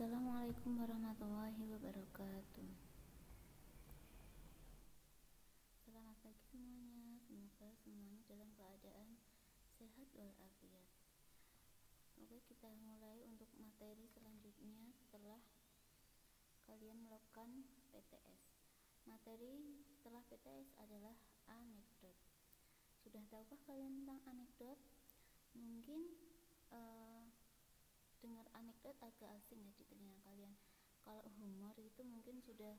Assalamualaikum warahmatullahi wabarakatuh. Selamat pagi semuanya. Semoga semuanya dalam keadaan sehat walafiat. Oke, kita mulai untuk materi selanjutnya setelah kalian melakukan PTS. Materi setelah PTS adalah anekdot. Sudah tahukah kalian tentang anekdot? Mungkin dengar anekdot agak asing ya di telinga kalian. Kalau humor itu mungkin sudah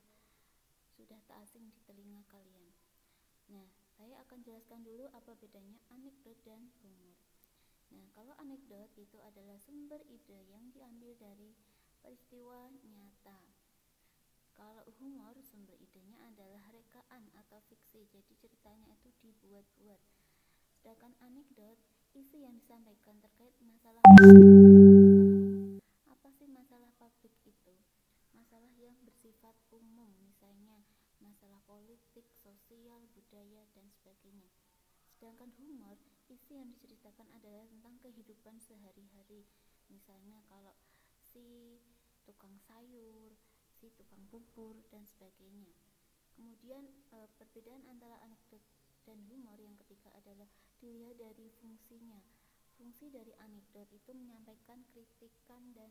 tak asing di telinga kalian. Nah, saya akan jelaskan dulu apa bedanya anekdot dan humor. Nah, kalau anekdot itu adalah sumber ide yang diambil dari peristiwa nyata. Kalau humor, sumber idenya adalah rekaan atau fiksi, jadi ceritanya itu dibuat-buat. Sedangkan anekdot, isi yang disampaikan terkait masalah umum. Apa sih masalah publik itu? Masalah yang bersifat umum, misalnya masalah politik, sosial, budaya, dan sebagainya. Sedangkan humor, isi yang diceritakan adalah tentang kehidupan sehari-hari. Misalnya kalau si tukang sayur, si tukang bubur, dan sebagainya. Kemudian perbedaan antara anekdot dan humor yang ketiga adalah dilihat dari fungsinya. Fungsi dari anekdot itu menyampaikan kritikan dan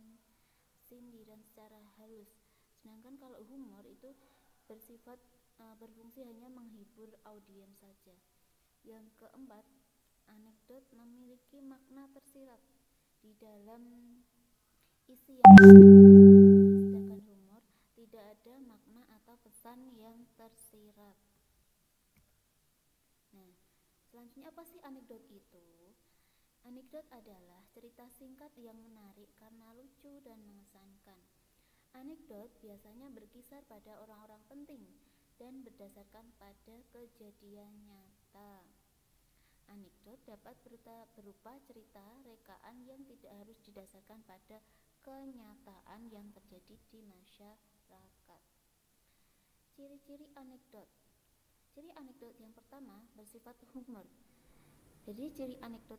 sindiran secara halus. Sedangkan kalau humor itu berfungsi hanya menghibur audiens saja. Yang keempat, anekdot memiliki makna tersirat di dalam isi yang sedangkan humor tidak ada makna atau pesan yang tersirat. Nah, selanjutnya apa sih anekdot itu? Anekdot adalah cerita singkat yang menarik karena lucu dan mengesankan. Anekdot biasanya berkisar pada orang-orang penting dan berdasarkan pada kejadian nyata. Anekdot dapat berupa cerita rekaan yang tidak harus didasarkan pada kenyataan yang terjadi di masyarakat. Ciri-ciri anekdot. Ciri anekdot yang pertama bersifat humor. Jadi ciri anekdot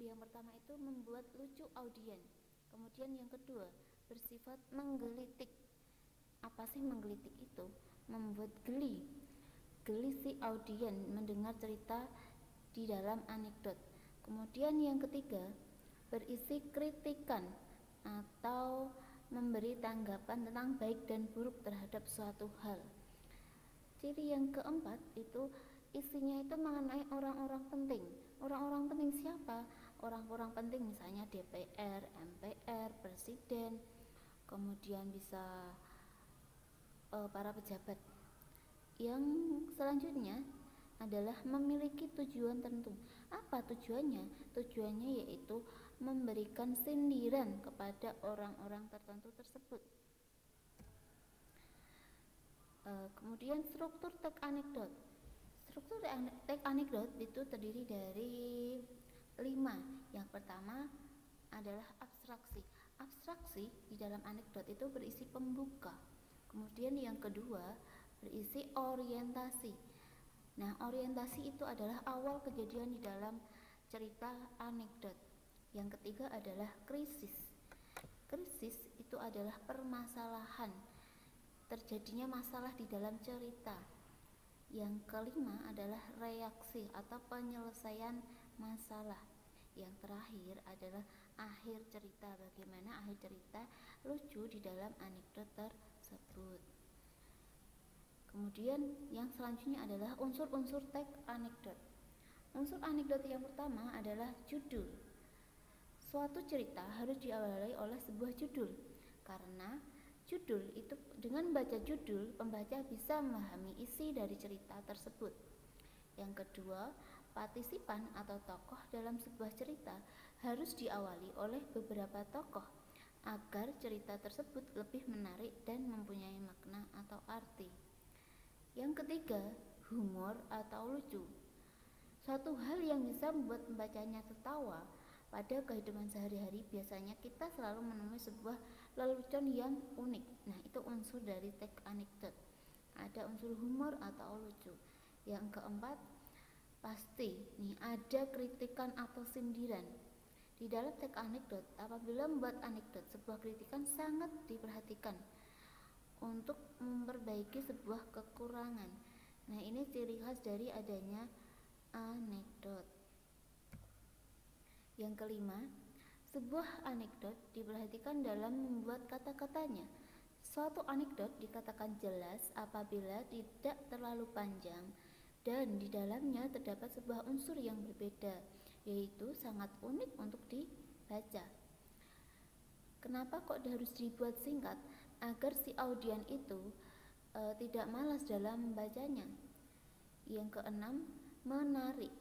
yang pertama itu membuat lucu audiens. Kemudian yang kedua bersifat menggelitik. Apa sih menggelitik itu? Membuat geli si audiens mendengar cerita di dalam anekdot. Kemudian yang ketiga berisi kritikan atau memberi tanggapan tentang baik dan buruk terhadap suatu hal. Ciri yang keempat itu isinya itu mengenai orang-orang penting. Orang-orang penting siapa? Orang-orang penting misalnya DPR, MPR, Presiden, kemudian bisa para pejabat. Yang selanjutnya adalah memiliki tujuan tertentu. Apa tujuannya? Tujuannya yaitu memberikan sindiran kepada orang-orang tertentu tersebut. Kemudian struktur teks anekdot. Struktur teks anekdot itu terdiri dari 5. Yang pertama adalah abstraksi. Abstraksi di dalam anekdot itu berisi pembuka. Kemudian yang kedua berisi orientasi. Nah, orientasi itu adalah awal kejadian di dalam cerita anekdot. Yang ketiga adalah krisis. Krisis itu adalah permasalahan, terjadinya masalah di dalam cerita. Yang kelima adalah reaksi atau penyelesaian masalah. Yang terakhir adalah akhir cerita, bagaimana akhir cerita lucu di dalam anekdot tersebut. Kemudian yang selanjutnya adalah unsur-unsur teks anekdot. Unsur anekdot yang pertama adalah judul. Suatu cerita harus diawali oleh sebuah judul, karena judul itu dengan membaca judul, pembaca bisa memahami isi dari cerita tersebut. Yang kedua, partisipan atau tokoh dalam sebuah cerita harus diawali oleh beberapa tokoh agar cerita tersebut lebih menarik dan mempunyai makna atau arti. Yang ketiga, humor atau lucu. Suatu hal yang bisa membuat pembacanya tertawa. Pada kehidupan sehari-hari biasanya kita selalu menemui sebuah lelucon yang unik. Nah, itu unsur dari teks anekdot. Ada unsur humor atau lucu. Yang keempat, pasti nih ada kritikan atau sindiran. Di dalam teks anekdot, apabila membuat anekdot, sebuah kritikan sangat diperhatikan untuk memperbaiki sebuah kekurangan. Nah, ini ciri khas dari adanya anekdot. Yang kelima, sebuah anekdot diperhatikan dalam membuat kata-katanya. Suatu anekdot dikatakan jelas apabila tidak terlalu panjang dan di dalamnya terdapat sebuah unsur yang berbeda, yaitu sangat unik untuk dibaca. Kenapa kok harus dibuat singkat? Agar si audien itu tidak malas dalam membacanya. Yang keenam, menarik.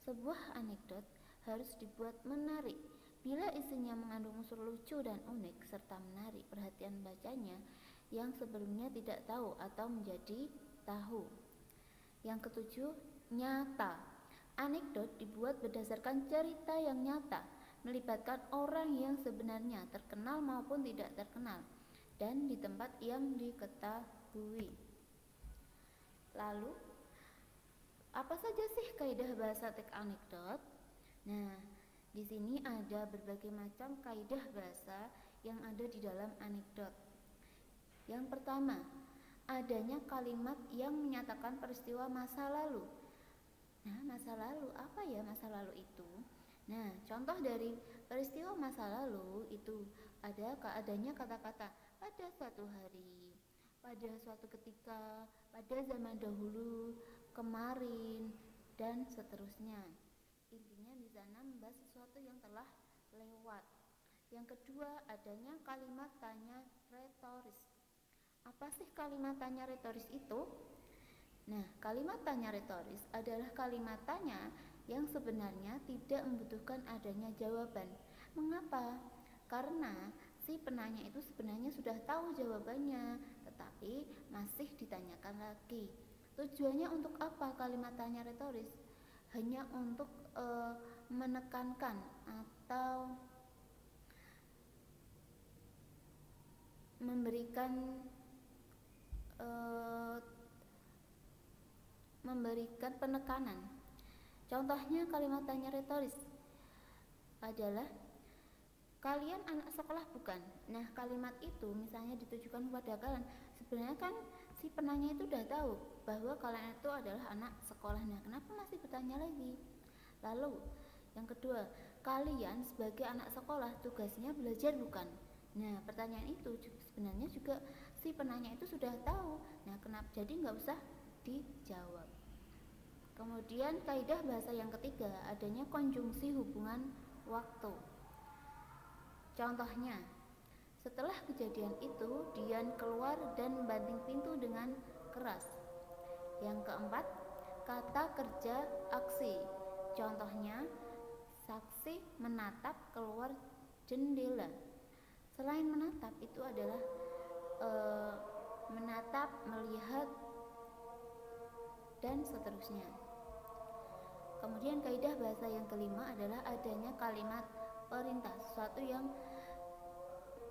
Sebuah anekdot harus dibuat menarik. Bila isinya mengandung unsur lucu dan unik serta menarik perhatian bacanya yang sebelumnya tidak tahu atau menjadi tahu. Yang ketujuh, nyata. Anekdot dibuat berdasarkan cerita yang nyata, melibatkan orang yang sebenarnya terkenal maupun tidak terkenal, dan di tempat yang diketahui. Lalu, apa saja sih kaidah bahasa teks anekdot? Nah, di sini ada berbagai macam kaidah bahasa yang ada di dalam anekdot. Yang pertama, adanya kalimat yang menyatakan peristiwa masa lalu. Nah, masa lalu, apa ya masa lalu itu? Nah, contoh dari peristiwa masa lalu itu adanya kata-kata pada suatu hari, pada suatu ketika, pada zaman dahulu, kemarin, dan seterusnya. Intinya di sana membahas sesuatu yang telah lewat. Yang kedua, adanya kalimat tanya retoris. Apa sih kalimat tanya retoris itu? Nah, kalimat tanya retoris adalah kalimat tanya yang sebenarnya tidak membutuhkan adanya jawaban. Mengapa? Karena si penanya itu sebenarnya sudah tahu jawabannya, tetapi masih ditanyakan lagi. Tujuannya untuk apa kalimat tanya retoris? Hanya untuk menekankan atau memberikan penekanan. Contohnya kalimat tanya retoris adalah kalian anak sekolah bukan? Nah, kalimat itu misalnya ditujukan kepada kalian, sebenarnya kan si penanya itu udah tahu bahwa kalian itu adalah anak sekolah. Nah, kenapa masih bertanya lagi? Lalu yang kedua, kalian sebagai anak sekolah tugasnya belajar bukan? Nah, pertanyaan itu sebenarnya juga si penanya itu sudah tahu. Nah, kenapa? Jadi nggak usah dijawab. Kemudian kaidah bahasa yang ketiga, adanya konjungsi hubungan waktu. Contohnya, setelah kejadian itu Dian keluar dan membanting pintu dengan keras. Yang keempat, kata kerja aksi. Contohnya, saksi menatap keluar jendela. Selain menatap, itu adalah menatap, melihat, dan seterusnya. Kemudian kaidah bahasa yang kelima adalah adanya kalimat perintah, sesuatu yang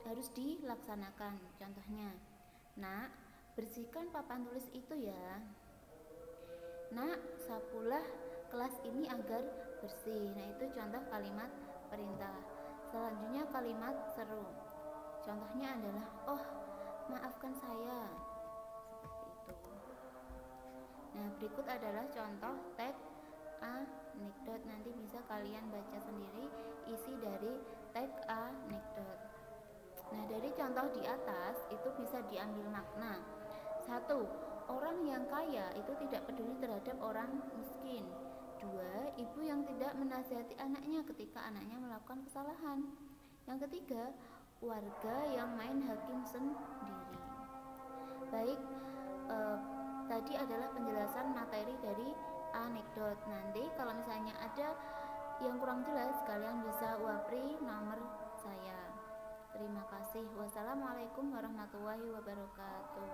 harus dilaksanakan. Contohnya, nak, bersihkan papan tulis itu ya. Nak, sapulah kelas ini agar bersih. Nah, itu contoh kalimat perintah. Selanjutnya kalimat seru. Contohnya adalah, oh, maafkan saya. Seperti itu. Nah, berikut adalah contoh teks anekdot. Nanti bisa kalian baca sendiri isi dari teks anekdot. Nah, dari contoh di atas itu bisa diambil makna. 1. Orang yang kaya itu tidak peduli terhadap orang miskin. 2. Ibu yang tidak menasihati anaknya ketika anaknya melakukan kesalahan. Yang ketiga, warga yang main hakim sendiri. Baik, tadi adalah penjelasan materi dari anekdot. Nanti kalau misalnya ada yang kurang jelas, kalian bisa wapri nomor saya. Terima kasih. Wassalamualaikum warahmatullahi wabarakatuh.